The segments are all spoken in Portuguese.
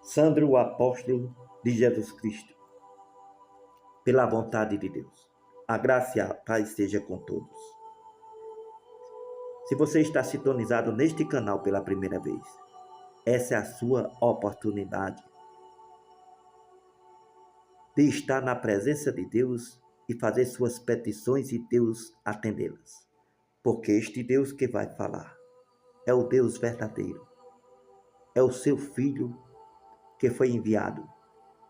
Sandro, o apóstolo de Jesus Cristo, pela vontade de Deus. A graça e a paz esteja com todos. Se você está sintonizado neste canal pela primeira vez, essa é a sua oportunidade de estar na presença de Deus e fazer suas petições e Deus atendê-las. Porque este Deus que vai falar é o Deus verdadeiro. É o seu Filho que foi enviado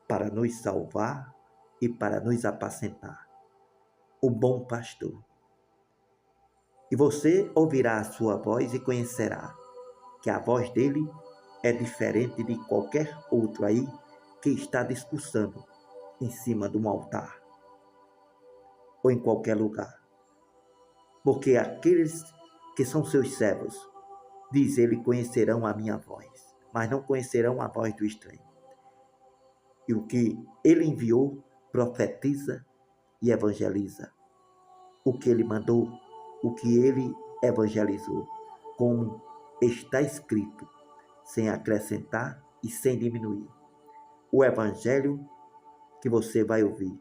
para nos salvar e para nos apacentar. O bom pastor. E você ouvirá a sua voz e conhecerá que a voz dele é diferente de qualquer outro aí que está discursando em cima de um altar ou em qualquer lugar. Porque aqueles que são seus servos, diz ele, conhecerão a minha voz, mas não conhecerão a voz do estranho. E o que ele enviou, profetiza e evangeliza. O que ele mandou, o que ele evangelizou, como está escrito, sem acrescentar e sem diminuir. O evangelho que você vai ouvir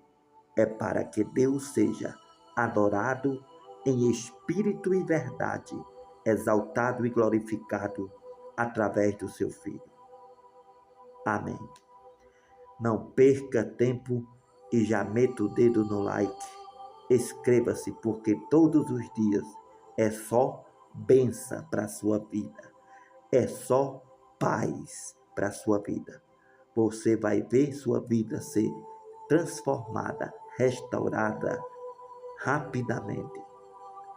é para que Deus seja adorado em espírito e verdade, exaltado e glorificado através do seu Filho. Amém. Não perca tempo e já meta o dedo no like. Inscreva-se, porque todos os dias é só bênção para a sua vida. É só paz para a sua vida. Você vai ver sua vida ser transformada, restaurada rapidamente.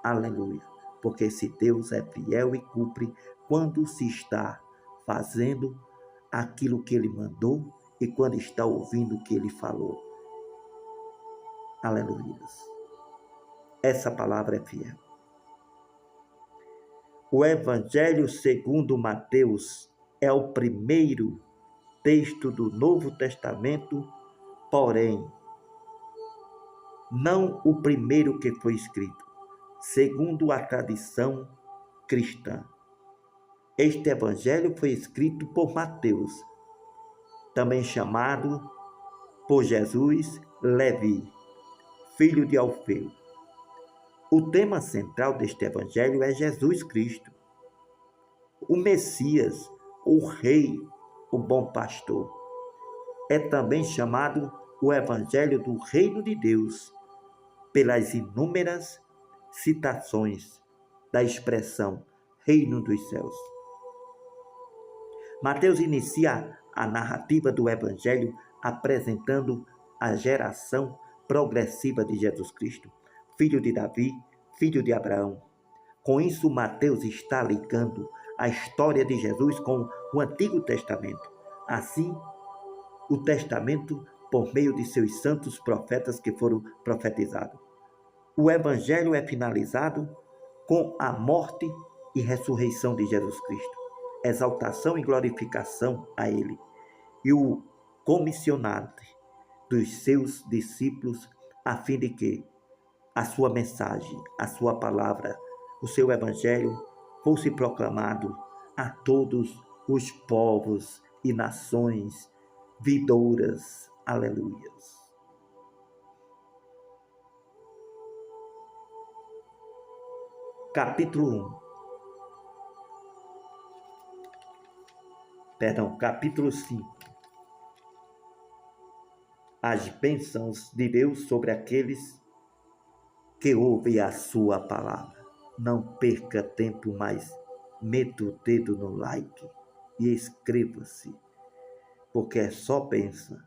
Aleluia. Porque esse Deus é fiel e cumpre quando se está fazendo aquilo que ele mandou e quando está ouvindo o que ele falou. Aleluia. Essa palavra é fiel. O Evangelho segundo Mateus é o primeiro texto do Novo Testamento, porém, não o primeiro que foi escrito, segundo a tradição cristã. Este Evangelho foi escrito por Mateus, também chamado por Jesus Levi, filho de Alfeu. O tema central deste Evangelho é Jesus Cristo, o Messias, o Rei, o bom pastor. É também chamado o Evangelho do Reino de Deus, pelas inúmeras citações da expressão Reino dos Céus. Mateus inicia a narrativa do Evangelho apresentando a geração progressiva de Jesus Cristo, filho de Davi, filho de Abraão. Com isso, Mateus está ligando a história de Jesus com o Antigo Testamento. Assim, o Testamento por meio de seus santos profetas que foram profetizados. O Evangelho é finalizado com a morte e ressurreição de Jesus Cristo, exaltação e glorificação a Ele, e o comissionado dos seus discípulos, a fim de que a sua mensagem, a sua palavra, o seu Evangelho fosse proclamado a todos os povos e nações vindouras. Aleluias. Capítulo 5. As bênçãos de Deus sobre aqueles que ouvem a sua palavra. Não perca tempo mais, meta o dedo no like e inscreva-se, porque é só bênção,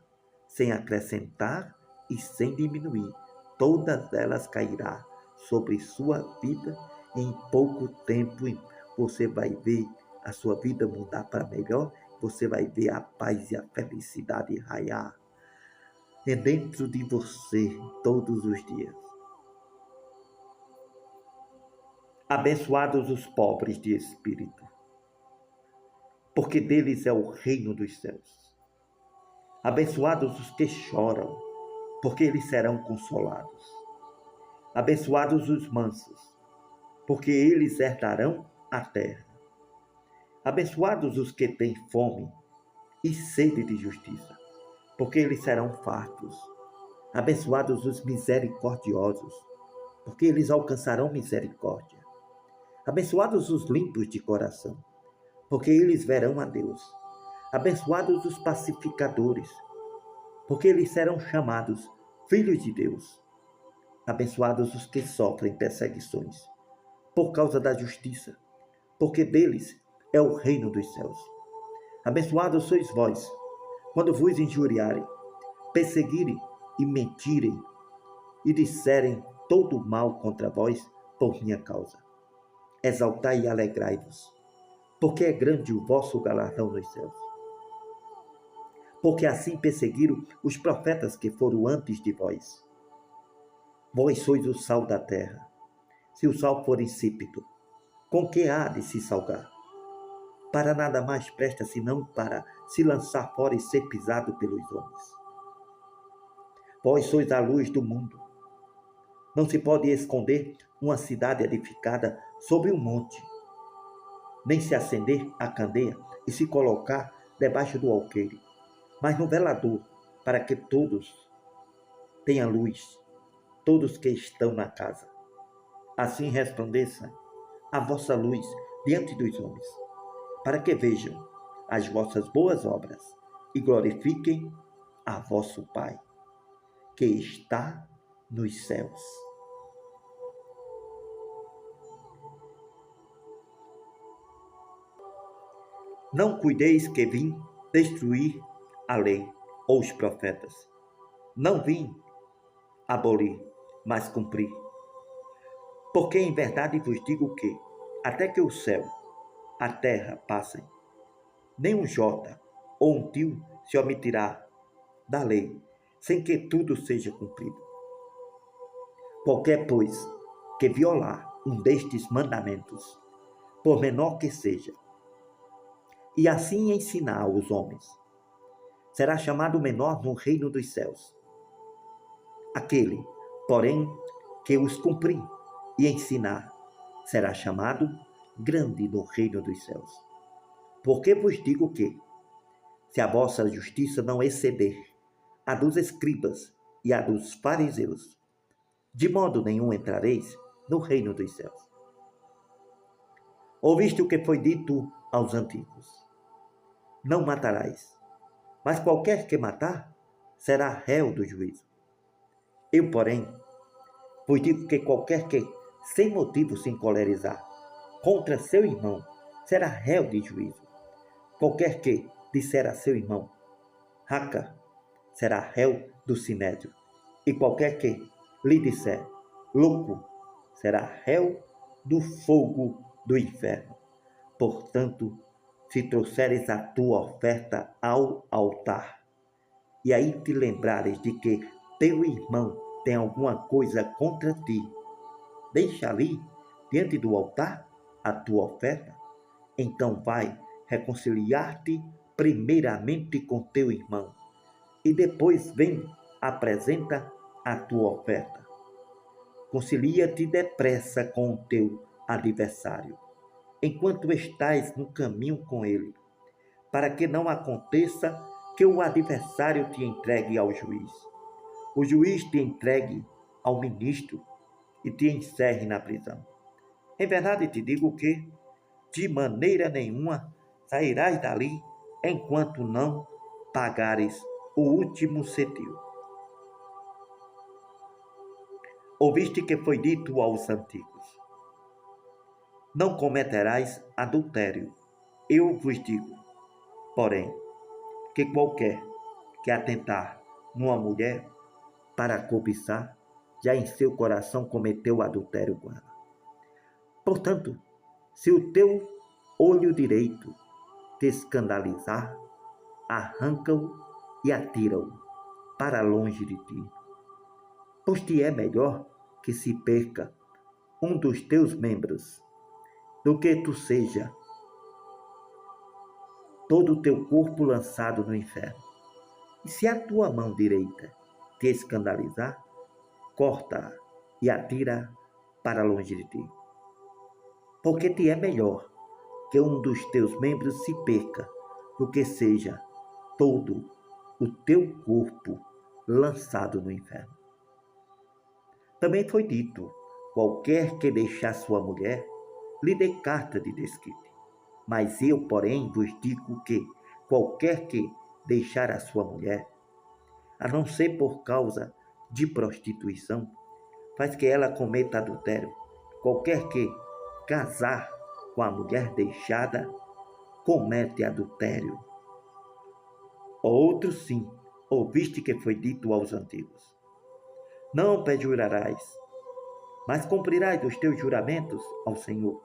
sem acrescentar e sem diminuir. Todas elas cairá sobre sua vida e em pouco tempo você vai ver a sua vida mudar para melhor, você vai ver a paz e a felicidade raiar dentro de você todos os dias. Abençoados os pobres de espírito, porque deles é o reino dos céus. Abençoados os que choram, porque eles serão consolados. Abençoados os mansos, porque eles herdarão a terra. Abençoados os que têm fome e sede de justiça, porque eles serão fartos. Abençoados os misericordiosos, porque eles alcançarão misericórdia. Abençoados os limpos de coração, porque eles verão a Deus. Abençoados os pacificadores, porque eles serão chamados filhos de Deus. Abençoados os que sofrem perseguições por causa da justiça, porque deles é o reino dos céus. Abençoados sois vós, quando vos injuriarem, perseguirem e mentirem, e disserem todo mal contra vós por minha causa. Exaltai e alegrai-vos, porque é grande o vosso galardão nos céus. Porque assim perseguiram os profetas que foram antes de vós. Vós sois o sal da terra. Se o sal for insípido, com que há de se salgar? Para nada mais presta senão para se lançar fora e ser pisado pelos homens. Vós sois a luz do mundo. Não se pode esconder uma cidade edificada sobre um monte, nem se acender a candeia e se colocar debaixo do alqueire, mas no velador, para que todos tenham luz, todos que estão na casa. Assim resplandeça a vossa luz diante dos homens, para que vejam as vossas boas obras e glorifiquem a vosso Pai, que está nos céus. Não cuideis que vim destruir a lei ou os profetas. Não vim abolir, mas cumprir. Porque em verdade vos digo que, até que o céu, a terra passem, nem um jota ou um tio se omitirá da lei, sem que tudo seja cumprido. Qualquer, pois, que violar um destes mandamentos, por menor que seja, e assim ensinar aos homens, será chamado menor no reino dos céus. Aquele, porém, que os cumprir e ensinar, será chamado grande no reino dos céus. Porque vos digo que, se a vossa justiça não exceder a dos escribas e a dos fariseus, de modo nenhum entrareis no reino dos céus. Ouviste o que foi dito aos antigos: não matarás, mas qualquer que matar será réu do juízo. Eu, porém, vos digo que qualquer que, sem motivo, se encolerizar contra seu irmão, será réu de juízo. Qualquer que disser a seu irmão, raca, será réu do sinédrio. E qualquer que lhe disser, louco, será réu do fogo do inferno. Portanto, se trouxeres a tua oferta ao altar, e aí te lembrares de que teu irmão tem alguma coisa contra ti, deixa ali, diante do altar, a tua oferta. Então vai reconciliar-te primeiramente com teu irmão, e depois vem, apresenta a tua oferta. Concilia-te depressa com o teu adversário, enquanto estás no caminho com ele, para que não aconteça que o adversário te entregue ao juiz, o juiz te entregue ao ministro e te encerre na prisão. Em verdade te digo que, de maneira nenhuma, sairás dali enquanto não pagares o último cetil. Ouviste que foi dito aos antigos: não cometerás adultério. Eu vos digo, porém, que qualquer que atentar numa mulher para cobiçar, já em seu coração cometeu adultério com ela. Portanto, se o teu olho direito te escandalizar, arranca-o e atira-o para longe de ti. Pois te é melhor que se perca um dos teus membros, do que tu seja todo o teu corpo lançado no inferno. E se a tua mão direita te escandalizar, corta-a e atira para longe de ti. Porque te é melhor que um dos teus membros se perca, do que seja todo o teu corpo lançado no inferno. Também foi dito: qualquer que deixar sua mulher, lhe dê carta de desquite. Mas eu, porém, vos digo que qualquer que deixar a sua mulher, a não ser por causa de prostituição, faz que ela cometa adultério. Qualquer que casar com a mulher deixada, comete adultério. Outro sim, ouviste que foi dito aos antigos: não perjurarás, mas cumprirás os teus juramentos ao Senhor.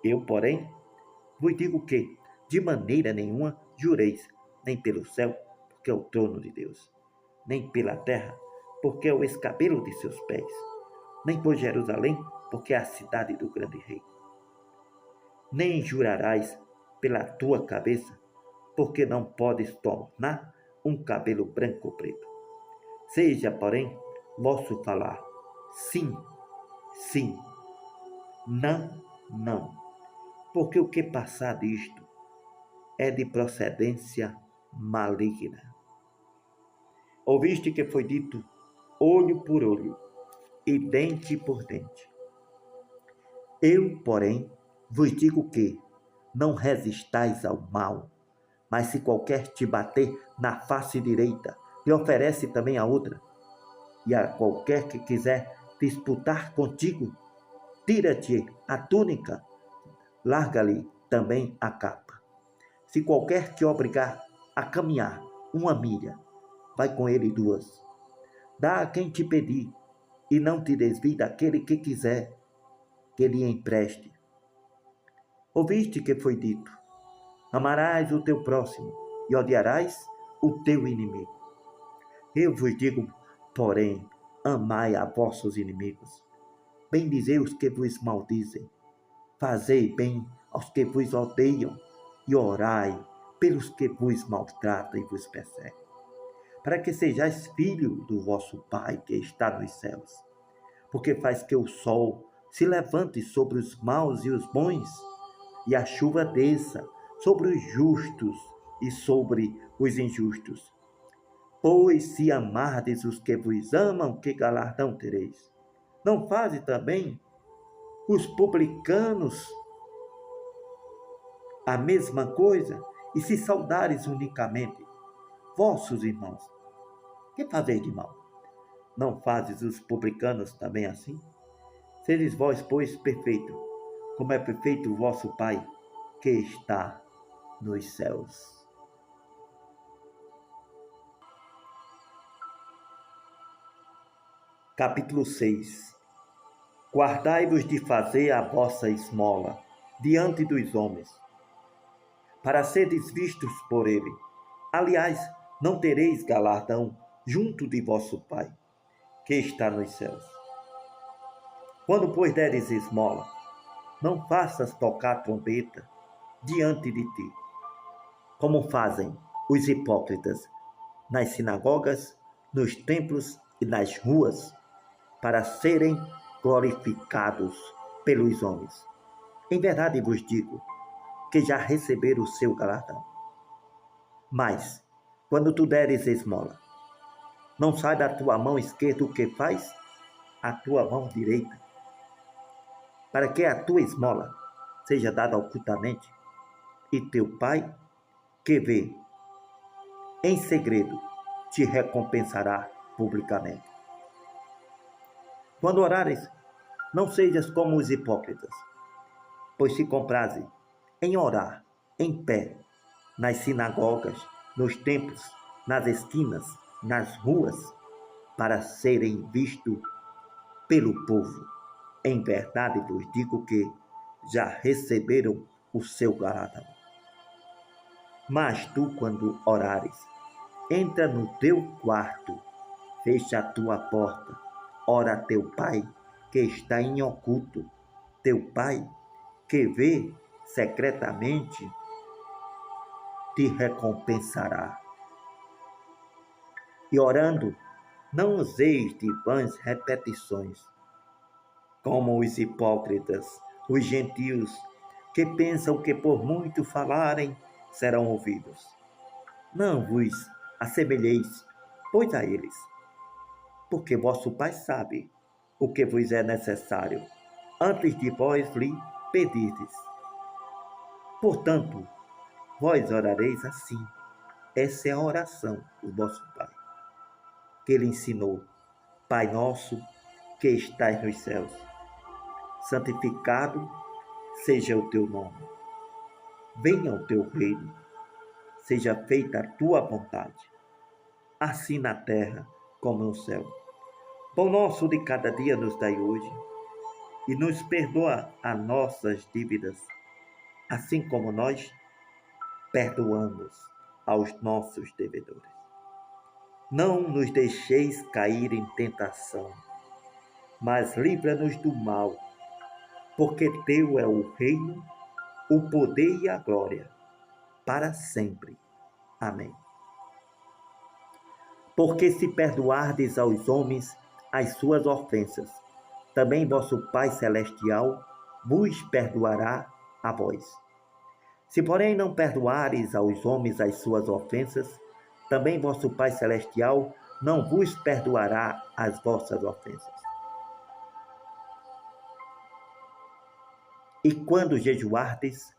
Eu, porém, vos digo que, de maneira nenhuma, jureis, nem pelo céu, porque é o trono de Deus, nem pela terra, porque é o escabelo de seus pés, nem por Jerusalém, porque é a cidade do grande rei. Nem jurarás pela tua cabeça, porque não podes tornar um cabelo branco ou preto. Seja, porém, vosso falar sim, sim, não, não, porque o que passar disto é de procedência maligna. Ouviste que foi dito olho por olho e dente por dente. Eu, porém, vos digo que não resistais ao mal, mas se qualquer te bater na face direita, lhe oferece também a outra. E a qualquer que quiser disputar contigo, tira-te a túnica, larga-lhe também a capa. Se qualquer te obrigar a caminhar 1 milha, vai com ele 2. Dá a quem te pedir, e não te desvie daquele que quiser que lhe empreste. Ouviste que foi dito: amarás o teu próximo e odiarás o teu inimigo. Eu vos digo, porém, amai a vossos inimigos. Bendizei os que vos maldizem. Fazei bem aos que vos odeiam e orai pelos que vos maltratam e vos perseguem, para que sejais filho do vosso Pai que está nos céus, porque faz que o sol se levante sobre os maus e os bons, e a chuva desça sobre os justos e sobre os injustos. Pois se amardes os que vos amam, que galardão tereis? Não faze também os publicanos a mesma coisa? E se saudares unicamente vossos irmãos, que fazeis de mal? Não fazes os publicanos também assim? Sedes vós, pois, perfeito, como é perfeito o vosso Pai que está nos céus. Capítulo 6. Guardai-vos de fazer a vossa esmola diante dos homens, para seres vistos por ele. Aliás, não tereis galardão junto de vosso Pai, que está nos céus. Quando, pois, deres esmola, não faças tocar trombeta diante de ti, como fazem os hipócritas nas sinagogas, nos templos e nas ruas, para serem glorificados pelos homens. Em verdade vos digo que já receberam o seu galardão. Mas, quando tu deres esmola, não sai da tua mão esquerda o que faz a tua mão direita, para que a tua esmola seja dada ocultamente, e teu Pai, que vê em segredo, te recompensará publicamente. Quando orares, não sejas como os hipócritas, pois se comprazem em orar em pé, nas sinagogas, nos templos, nas esquinas, nas ruas, para serem vistos pelo povo. Em verdade vos digo que já receberam o seu galardão. Mas tu, quando orares, entra no teu quarto, fecha a tua porta, ora a teu Pai que está em oculto. Teu Pai que vê secretamente te recompensará. E orando, não useis de vãs repetições, como os hipócritas, os gentios, que pensam que por muito falarem serão ouvidos. Não vos assemelheis, pois a eles, porque vosso Pai sabe o que vos é necessário, antes de vós lhe pedirdes. Portanto, vós orareis assim. Essa é a oração do vosso Pai, que ele ensinou. Pai nosso, que estais nos céus, santificado seja o teu nome. Venha o teu reino, seja feita a tua vontade, assim na terra como no céu. Pão nosso de cada dia nos dai hoje, e nos perdoa as nossas dívidas, assim como nós perdoamos aos nossos devedores. Não nos deixeis cair em tentação, mas livra-nos do mal, porque teu é o reino, o poder e a glória, para sempre. Amém. Porque se perdoardes aos homens as suas ofensas, também vosso Pai Celestial vos perdoará a vós. Se, porém, não perdoares aos homens as suas ofensas, também vosso Pai Celestial não vos perdoará as vossas ofensas. E quando jejuardes,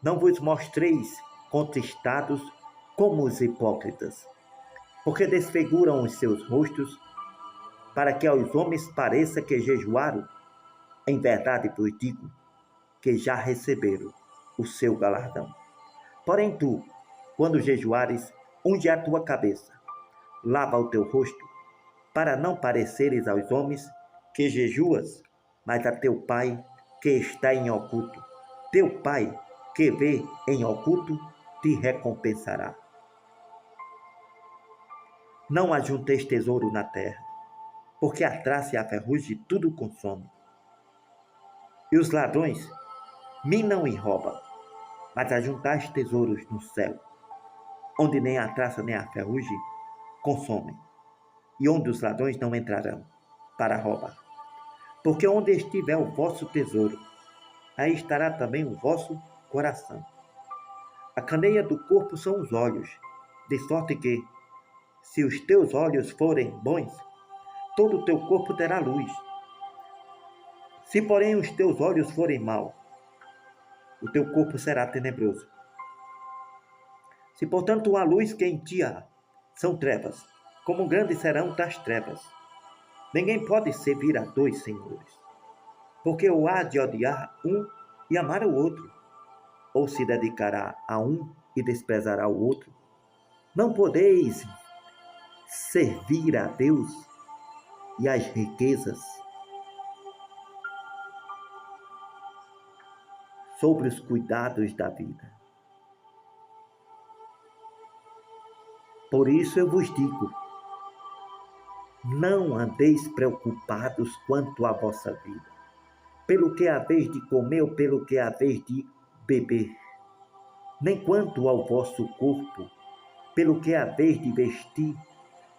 não vos mostreis contristados como os hipócritas, porque desfiguram os seus rostos, para que aos homens pareça que jejuaram. Em verdade vos digo que já receberam o seu galardão. Porém tu, quando jejuares, unge a tua cabeça, lava o teu rosto, para não pareceres aos homens que jejuas, mas a teu Pai que está em oculto. Teu Pai que vê em oculto te recompensará. Não ajunteis tesouro na terra, porque a traça e a ferrugem tudo consome. E os ladrões minam e roubam, mas ajuntais tesouros no céu, onde nem a traça nem a ferrugem consomem, e onde os ladrões não entrarão para roubar. Porque onde estiver o vosso tesouro, aí estará também o vosso coração. A candeia do corpo são os olhos, de sorte que, se os teus olhos forem bons, todo o teu corpo terá luz. Se, porém, os teus olhos forem maus, o teu corpo será tenebroso. Se, portanto, a luz que em ti há são trevas, como grandes serão das trevas. Ninguém pode servir a dois senhores, porque ou há de odiar um e amar o outro, ou se dedicará a um e desprezará o outro. Não podeis servir a Deus e às riquezas. Sobre os cuidados da vida. Por isso eu vos digo, não andeis preocupados quanto à vossa vida, pelo que haveis de comer ou pelo que haveis de beber, nem quanto ao vosso corpo, pelo que haveis de vestir.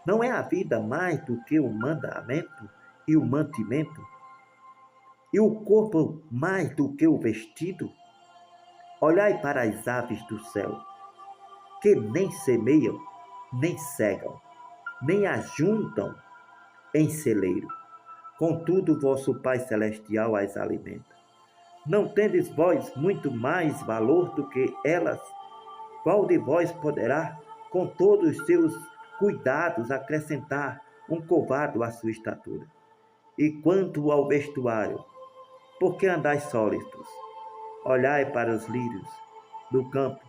Não é a vida mais do que o mandamento e o mantimento? E o corpo mais do que o vestido? Olhai para as aves do céu, que nem semeiam, nem cegam, nem ajuntam em celeiro. Contudo, vosso Pai Celestial as alimenta. Não tendes vós muito mais valor do que elas? Qual de vós poderá, com todos os seus cuidados, acrescentar um covado à sua estatura? E quanto ao vestuário, por que andais sólidos? Olhai para os lírios do campo,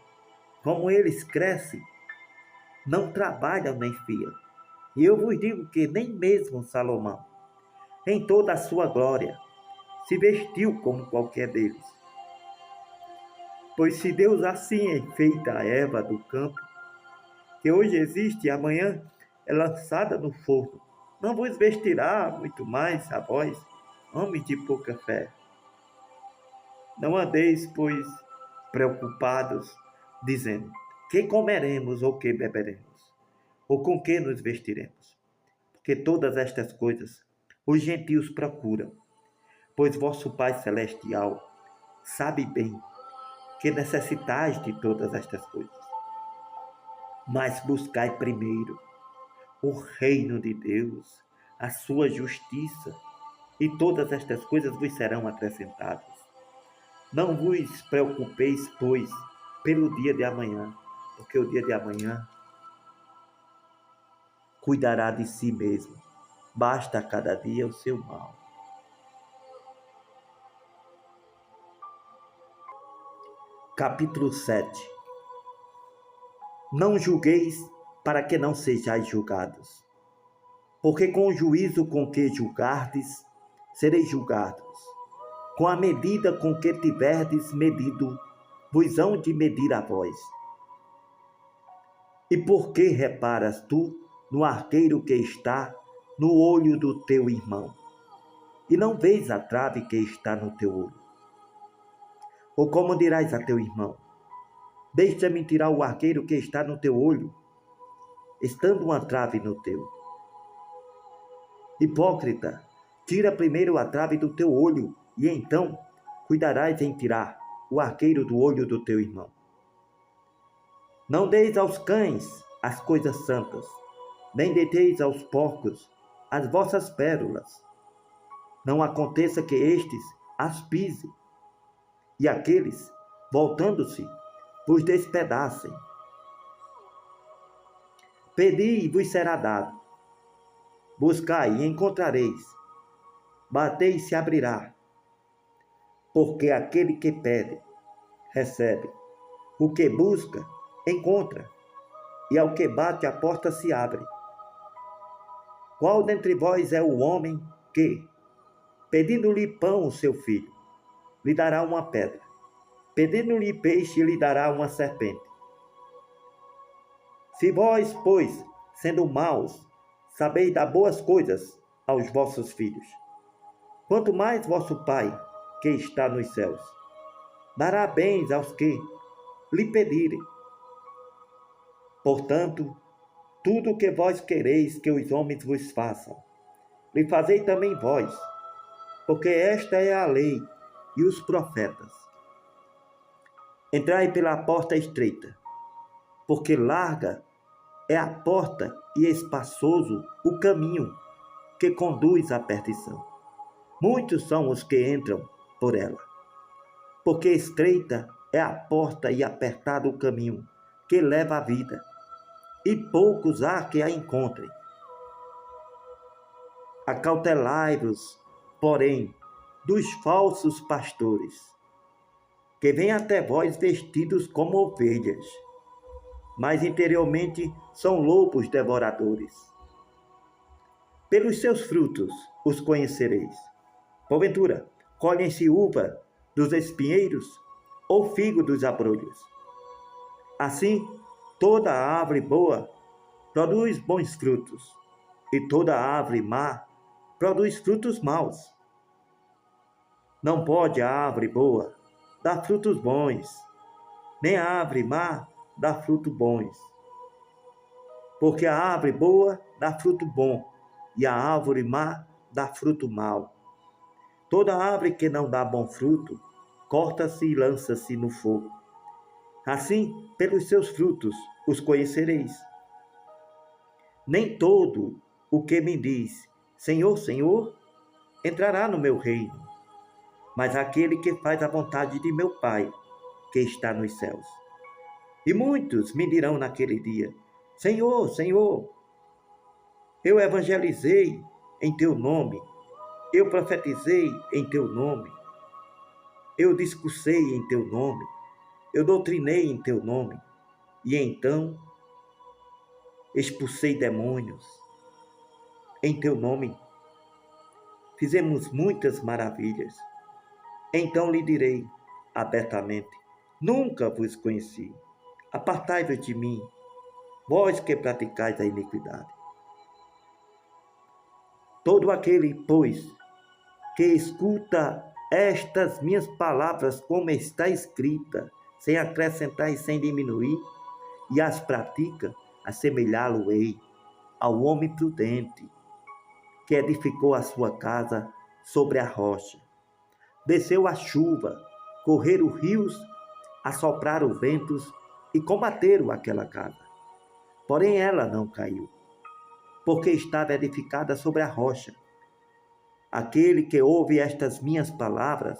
como eles crescem, não trabalham nem fiam. E eu vos digo que nem mesmo Salomão, em toda a sua glória, se vestiu como qualquer deles. Pois se Deus assim enfeita a erva do campo, que hoje existe e amanhã é lançada no forno, não vos vestirá muito mais a vós, homens de pouca fé. Não andeis, pois, preocupados, dizendo, que comeremos ou que beberemos, ou com que nos vestiremos? Porque todas estas coisas os gentios procuram, pois vosso Pai Celestial sabe bem que necessitais de todas estas coisas. Mas buscai primeiro o reino de Deus, a sua justiça, e todas estas coisas vos serão acrescentadas. Não vos preocupeis, pois, pelo dia de amanhã, porque o dia de amanhã cuidará de si mesmo. Basta a cada dia o seu mal. Capítulo 7. Não julgueis para que não sejais julgados, porque com o juízo com que julgardes, sereis julgados. Com a medida com que tiverdes medido, vos hão de medir a vós. E por que reparas tu no arqueiro que está no olho do teu irmão, e não vês a trave que está no teu olho? Ou como dirás a teu irmão: deixa-me tirar o arqueiro que está no teu olho, estando uma trave no teu? Hipócrita, tira primeiro a trave do teu olho, e então cuidarás em tirar o arqueiro do olho do teu irmão. Não deis aos cães as coisas santas, nem deis aos porcos as vossas pérolas. Não aconteça que estes as pisem, e aqueles, voltando-se, vos despedacem. Pedi e vos será dado. Buscai e encontrareis. Batei e se abrirá. Porque aquele que pede, recebe. O que busca, encontra. E ao que bate, a porta se abre. Qual dentre vós é o homem que, pedindo-lhe pão o seu filho, lhe dará uma pedra? Pedindo-lhe peixe, lhe dará uma serpente? Se vós, pois, sendo maus, sabeis dar boas coisas aos vossos filhos, quanto mais vosso Pai, que está nos céus, dará bens aos que lhe pedirem. Portanto, tudo o que vós quereis que os homens vos façam, lhe fazei também vós, porque esta é a lei e os profetas. Entrai pela porta estreita, porque larga é a porta e espaçoso o caminho que conduz à perdição. Muitos são os que entram por ela, porque estreita é a porta e apertado o caminho que leva à vida, e poucos há que a encontrem. Acautelai-vos, porém, dos falsos pastores, que vêm até vós vestidos como ovelhas, mas interiormente são lobos devoradores. Pelos seus frutos os conhecereis. Porventura, colhem-se uva dos espinheiros ou figo dos abrolhos? Assim, toda árvore boa produz bons frutos, e toda árvore má produz frutos maus. Não pode a árvore boa dar frutos bons, nem a árvore má dar frutos bons. Porque a árvore boa dá fruto bom, e a árvore má dá fruto mau. Toda árvore que não dá bom fruto, corta-se e lança-se no fogo. Assim, pelos seus frutos os conhecereis. Nem todo o que me diz, Senhor, Senhor, entrará no meu reino, mas aquele que faz a vontade de meu Pai, que está nos céus. E muitos me dirão naquele dia: Senhor, Senhor, eu evangelizei em teu nome, eu profetizei em teu nome, eu discursei em teu nome, eu doutrinei em teu nome, e então expulsei demônios em teu nome, fizemos muitas maravilhas. Então lhe direi abertamente: nunca vos conheci. Apartai-vos de mim, vós que praticais a iniquidade. Todo aquele, pois, que escuta estas minhas palavras como está escrita, sem acrescentar e sem diminuir, e as pratica, assemelhá-lo-ei ao homem prudente, que edificou a sua casa sobre a rocha. Desceu a chuva, correram rios, assopraram ventos e combateram aquela casa. porém ela não caiu, porque estava edificada sobre a rocha. Aquele que ouve estas minhas palavras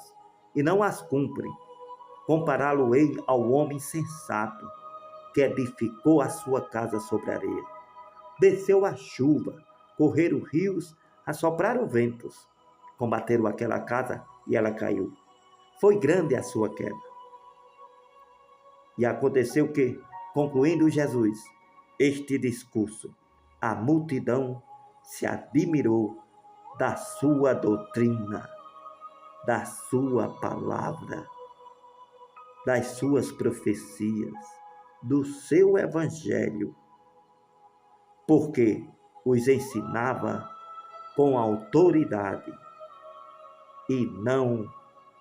e não as cumpre, compará-lo-ei ao homem sensato, que edificou a sua casa sobre a areia. Desceu a chuva, correram rios, assopraram ventos, combateram aquela casa e ela caiu. Foi grande a sua queda. E aconteceu que, concluindo Jesus este discurso, a multidão se admirou da sua doutrina, da sua palavra, das suas profecias, do seu evangelho, porque os ensinava com autoridade e não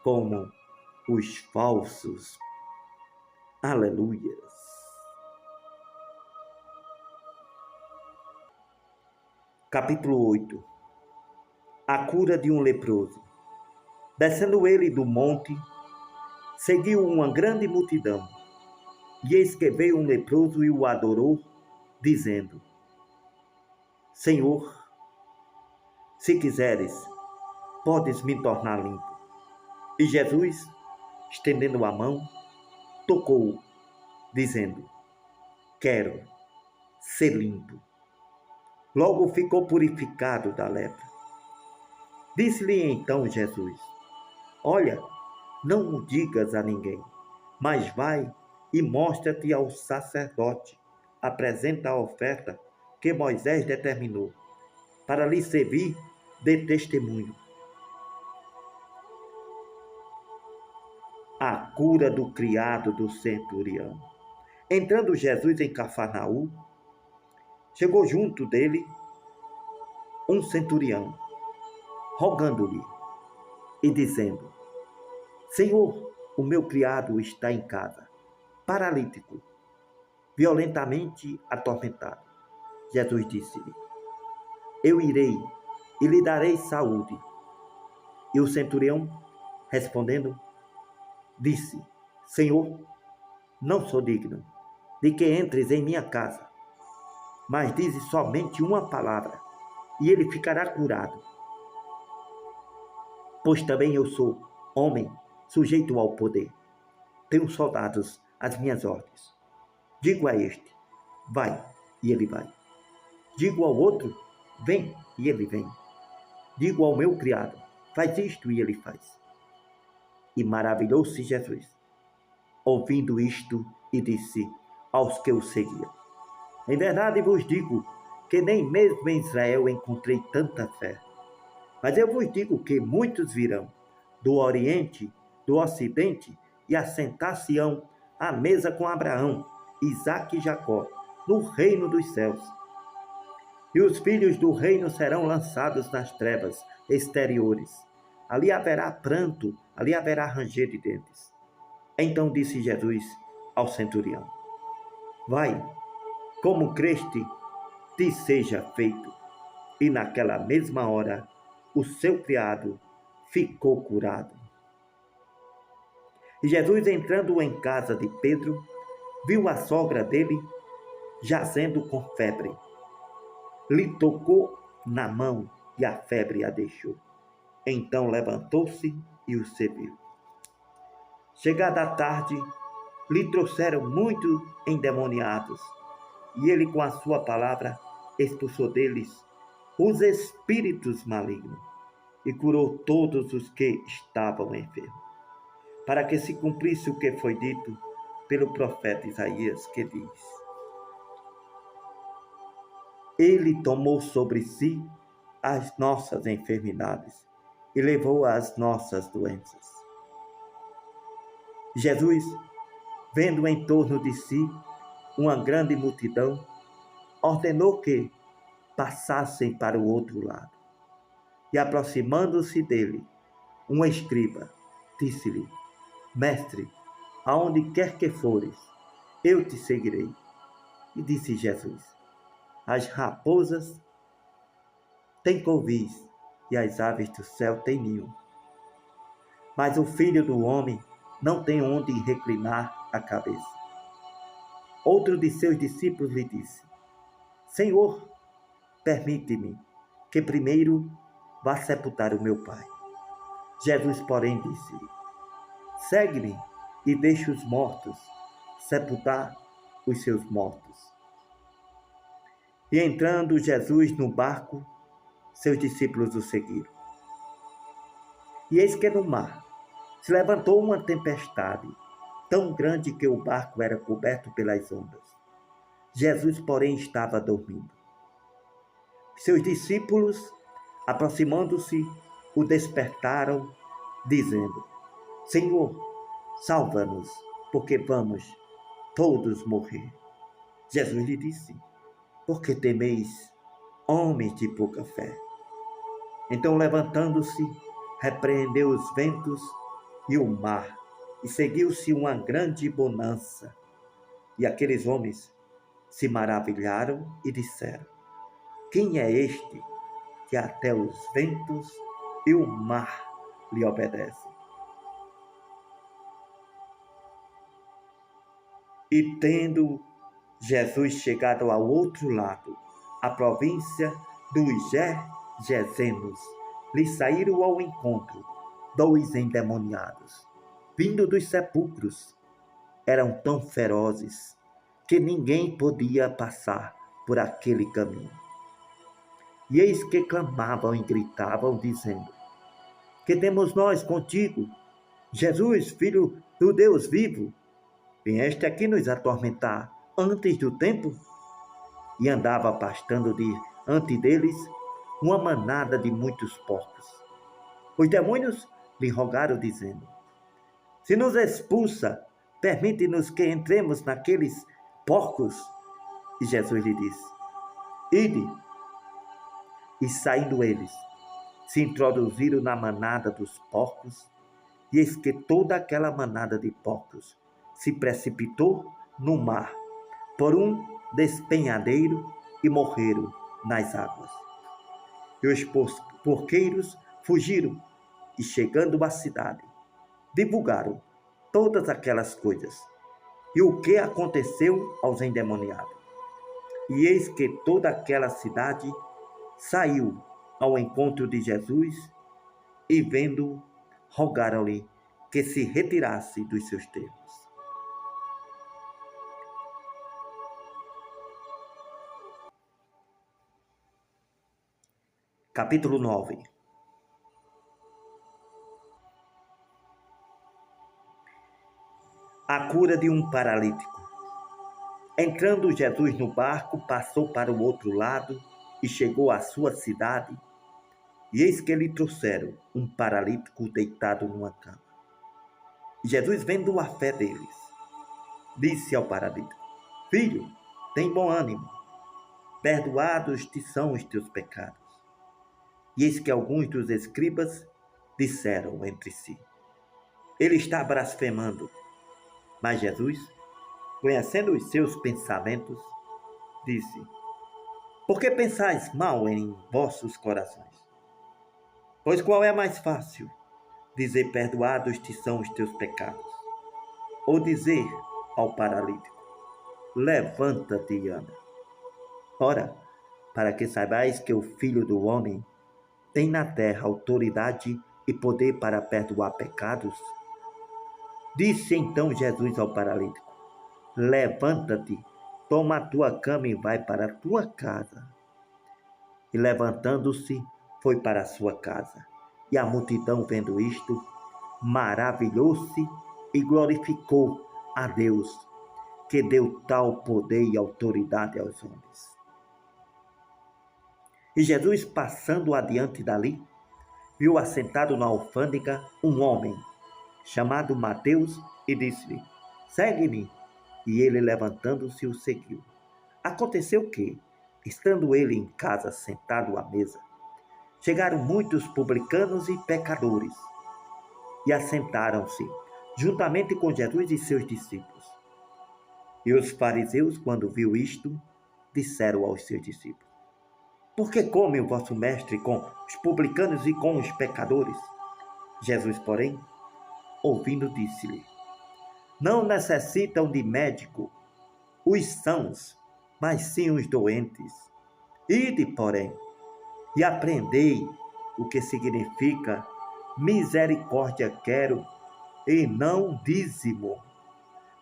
como os falsos. Aleluias. Capítulo 8. A cura de um leproso. Descendo ele do monte, seguiu uma grande multidão, e eis que veio um leproso e o adorou, dizendo: Senhor, se quiseres, podes me tornar limpo. E Jesus, estendendo a mão, tocou-o, dizendo: Quero ser limpo. Logo ficou purificado da lepra. Disse-lhe então Jesus: Olha, não o digas a ninguém, mas vai e mostra-te ao sacerdote. Apresenta a oferta que Moisés determinou, para lhe servir de testemunho. A cura do criado do centurião. Entrando Jesus em Cafarnaum, chegou junto dele um centurião, rogando-lhe e dizendo: Senhor, o meu criado está em casa, paralítico, violentamente atormentado. Jesus disse-lhe: Eu irei e lhe darei saúde. E o centurião, respondendo, disse: Senhor, não sou digno de que entres em minha casa, mas dize somente uma palavra, e ele ficará curado. Pois também eu sou homem sujeito ao poder. Tenho soldados às minhas ordens. Digo a este: vai, e ele vai. Digo ao outro: vem, e ele vem. Digo ao meu criado: faz isto, e ele faz. E maravilhou-se Jesus, ouvindo isto, e disse aos que o seguiam: Em verdade vos digo que nem mesmo em Israel encontrei tanta fé. Mas eu vos digo que muitos virão do Oriente, do Ocidente, e assentar-se-ão à mesa com Abraão, Isaque e Jacó, no reino dos céus. E os filhos do reino serão lançados nas trevas exteriores. Ali haverá pranto, ali haverá ranger de dentes. Então disse Jesus ao centurião: Vai, como creste, te seja feito. E naquela mesma hora, o seu criado ficou curado. E Jesus, entrando em casa de Pedro, viu a sogra dele jazendo com febre. Lhe tocou na mão e a febre a deixou. Então levantou-se e o serviu. Chegada a tarde, lhe trouxeram muitos endemoniados, e ele, com a sua palavra, expulsou deles os espíritos malignos e curou todos os que estavam enfermos, para que se cumprisse o que foi dito pelo profeta Isaías, que diz: Ele tomou sobre si as nossas enfermidades e levou as nossas doenças. Jesus, vendo em torno de si uma grande multidão, ordenou que passassem para o outro lado. E aproximando-se dele, um escriba disse-lhe: Mestre, aonde quer que fores, eu te seguirei. E disse Jesus: As raposas têm covis e as aves do céu têm ninho, mas o Filho do Homem não tem onde reclinar a cabeça. Outro de seus discípulos lhe disse: Senhor, permite-me que primeiro vá sepultar o meu pai. Jesus, porém, disse-lhe: segue-me e deixe os mortos sepultar os seus mortos. E entrando Jesus no barco, seus discípulos o seguiram. E eis que no mar se levantou uma tempestade tão grande que o barco era coberto pelas ondas. Jesus, porém, estava dormindo. Seus discípulos, aproximando-se, o despertaram, dizendo: Senhor, salva-nos, porque vamos todos morrer. Jesus lhe disse: por que temeis, homens de pouca fé? Então, levantando-se, repreendeu os ventos e o mar, e seguiu-se uma grande bonança. E aqueles homens se maravilharam e disseram: quem é este que até os ventos e o mar lhe obedecem? E tendo Jesus chegado ao outro lado, a província dos Gergesenos, lhe saíram ao encontro 2 endemoniados, vindo dos sepulcros. Eram tão ferozes que ninguém podia passar por aquele caminho. E eis que clamavam e gritavam, dizendo: que temos nós contigo, Jesus, Filho do Deus vivo? Vieste aqui nos atormentar antes do tempo? E andava pastando diante deles uma manada de muitos porcos. Os demônios lhe rogaram, dizendo: se nos expulsa, permite-nos que entremos naqueles porcos. E Jesus lhe disse: ide. E saindo eles, se introduziram na manada dos porcos, e eis que toda aquela manada de porcos se precipitou no mar, por um despenhadeiro, e morreram nas águas. E os porqueiros fugiram, e chegando à cidade, divulgaram todas aquelas coisas, e o que aconteceu aos endemoniados. E eis que toda aquela cidade saiu ao encontro de Jesus, e vendo-o, rogaram-lhe que se retirasse dos seus termos. Capítulo 9. A cura de um paralítico. Entrando Jesus no barco, passou para o outro lado e chegou à sua cidade. E eis que lhe trouxeram um paralítico deitado numa cama. E Jesus, vendo a fé deles, disse ao paralítico: filho, tem bom ânimo, perdoados te são os teus pecados. E eis que alguns dos escribas disseram entre si: ele está blasfemando. Mas Jesus, conhecendo os seus pensamentos, disse: por que pensais mal em vossos corações? Pois qual é mais fácil, dizer perdoados te são os teus pecados, ou dizer ao paralítico: levanta-te e anda? Ora, para que saibais que o Filho do Homem tem na terra autoridade e poder para perdoar pecados, disse então Jesus ao paralítico: levanta-te, toma a tua cama e vai para a tua casa. E levantando-se, foi para a sua casa. E a multidão, vendo isto, maravilhou-se e glorificou a Deus, que deu tal poder e autoridade aos homens. E Jesus, passando adiante dali, viu assentado na alfândega um homem, chamado Mateus, e disse-lhe: segue-me. E ele, levantando-se, o seguiu. Aconteceu que, estando ele em casa sentado à mesa, chegaram muitos publicanos e pecadores, e assentaram-se juntamente com Jesus e seus discípulos. E os fariseus, quando viu isto, disseram aos seus discípulos: por que come o vosso mestre com os publicanos e com os pecadores? Jesus, porém, ouvindo, disse-lhe: não necessitam de médico os sãos, mas sim os doentes. Ide, porém, e aprendei o que significa misericórdia quero e não dízimo.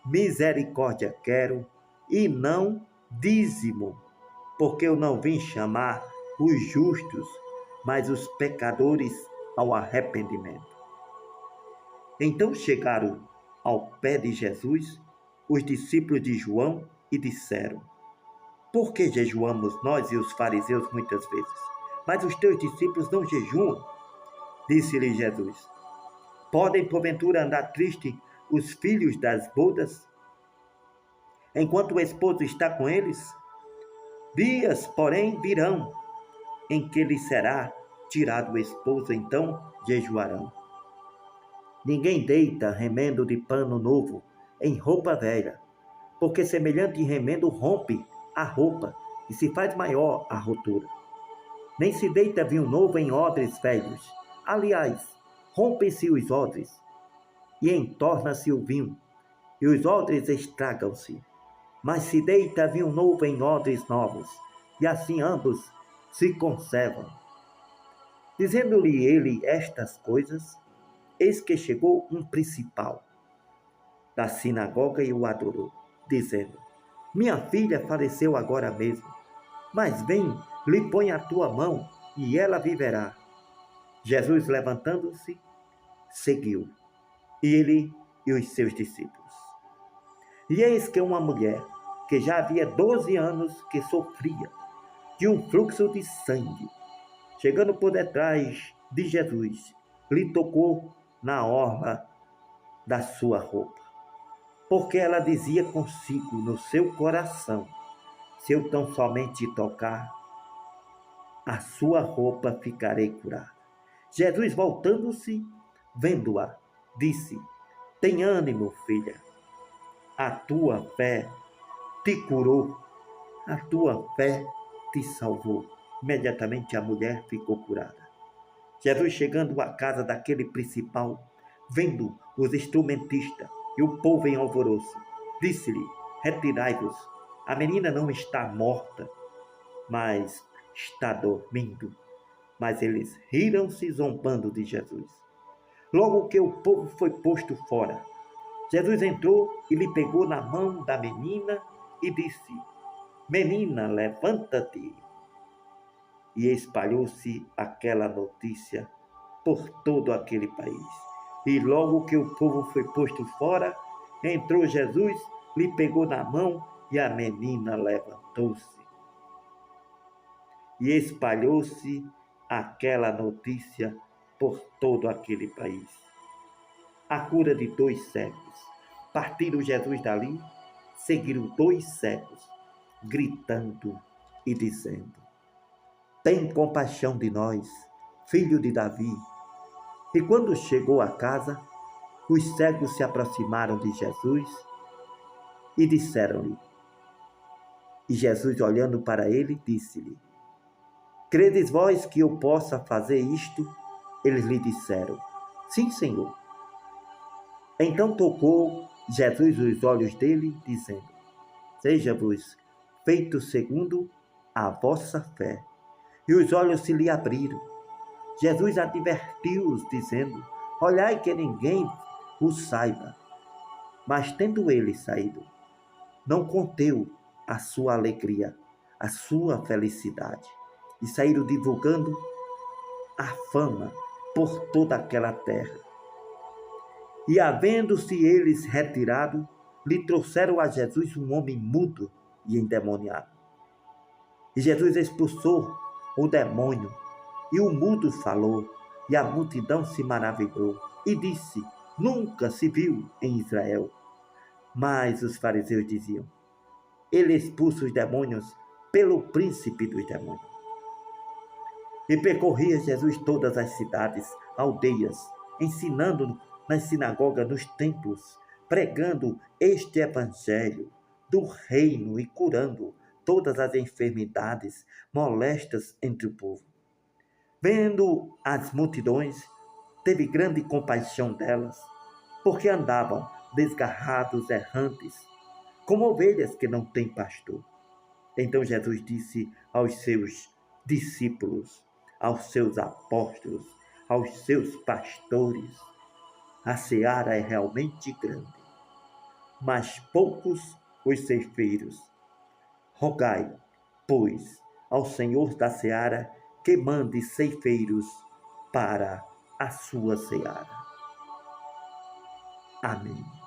Misericórdia quero e não dízimo, porque eu não vim chamar os justos, mas os pecadores ao arrependimento. Então chegaram ao pé de Jesus os discípulos de João e disseram: por que jejuamos nós e os fariseus muitas vezes, mas os teus discípulos não jejuam? Disse-lhe Jesus: podem porventura andar triste os filhos das bodas, enquanto o esposo está com eles? Dias, porém, virão, em que lhes será tirado o esposo, então jejuarão. Ninguém deita remendo de pano novo em roupa velha, porque semelhante remendo rompe a roupa e se faz maior a rotura. Nem se deita vinho novo em odres velhos. Aliás, rompem-se os odres e entorna-se o vinho, e os odres estragam-se. Mas se deita vinho novo em odres novos, e assim ambos se conservam. Dizendo-lhe ele estas coisas, eis que chegou um principal da sinagoga e o adorou, dizendo: minha filha faleceu agora mesmo, mas vem, lhe põe a tua mão, e ela viverá. Jesus, levantando-se, seguiu, ele e os seus discípulos. E eis que uma mulher, que já havia 12 anos que sofria de um fluxo de sangue, chegando por detrás de Jesus, lhe tocou na orla da sua roupa, porque ela dizia consigo no seu coração: se eu tão somente tocar a sua roupa, ficarei curada. Jesus, voltando-se, vendo-a, disse: tem ânimo, filha, a tua fé te curou, a tua fé te salvou. Imediatamente a mulher ficou curada. Jesus, chegando à casa daquele principal, vendo os instrumentistas e o povo em alvoroço, disse-lhe: retirai-vos, a menina não está morta, mas está dormindo. Mas eles riram-se, zombando de Jesus. Logo que o povo foi posto fora, Jesus entrou e lhe pegou na mão da menina e disse: menina, levanta-te. E espalhou-se aquela notícia por todo aquele país. E logo que o povo foi posto fora, entrou Jesus, lhe pegou na mão e a menina levantou-se. E espalhou-se aquela notícia por todo aquele país. A cura de 2 cegos. Partiram Jesus dali, seguiram 2 cegos, gritando e dizendo: tem compaixão de nós, filho de Davi. E quando chegou a casa, os cegos se aproximaram de Jesus e disseram-lhe. E Jesus, olhando para ele, disse-lhe: credes vós que eu possa fazer isto? Eles lhe disseram: sim, Senhor. Então tocou Jesus os olhos dele, dizendo: seja-vos feito segundo a vossa fé. E os olhos se lhe abriram. Jesus advertiu-os, dizendo: olhai que ninguém o saiba. Mas tendo ele saído, não conteu a sua alegria, a sua felicidade, e saíram divulgando a fama por toda aquela terra. E havendo-se eles retirado, lhe trouxeram a Jesus um homem mudo e endemoniado. E Jesus expulsou o demônio, e o mudo falou, e a multidão se maravilhou, e disse: nunca se viu em Israel. Mas os fariseus diziam: ele expulsa os demônios pelo príncipe dos demônios. E percorria Jesus todas as cidades, aldeias, ensinando nas sinagogas, nos templos, pregando este evangelho do reino e curando todas as enfermidades molestas entre o povo. Vendo as multidões, teve grande compaixão delas, porque andavam desgarrados, errantes, como ovelhas que não têm pastor. Então Jesus disse aos seus discípulos, aos seus apóstolos, aos seus pastores: a seara é realmente grande, mas poucos os ceifeiros. Rogai, pois, ao Senhor da seara que mande ceifeiros para a sua seara. Amém.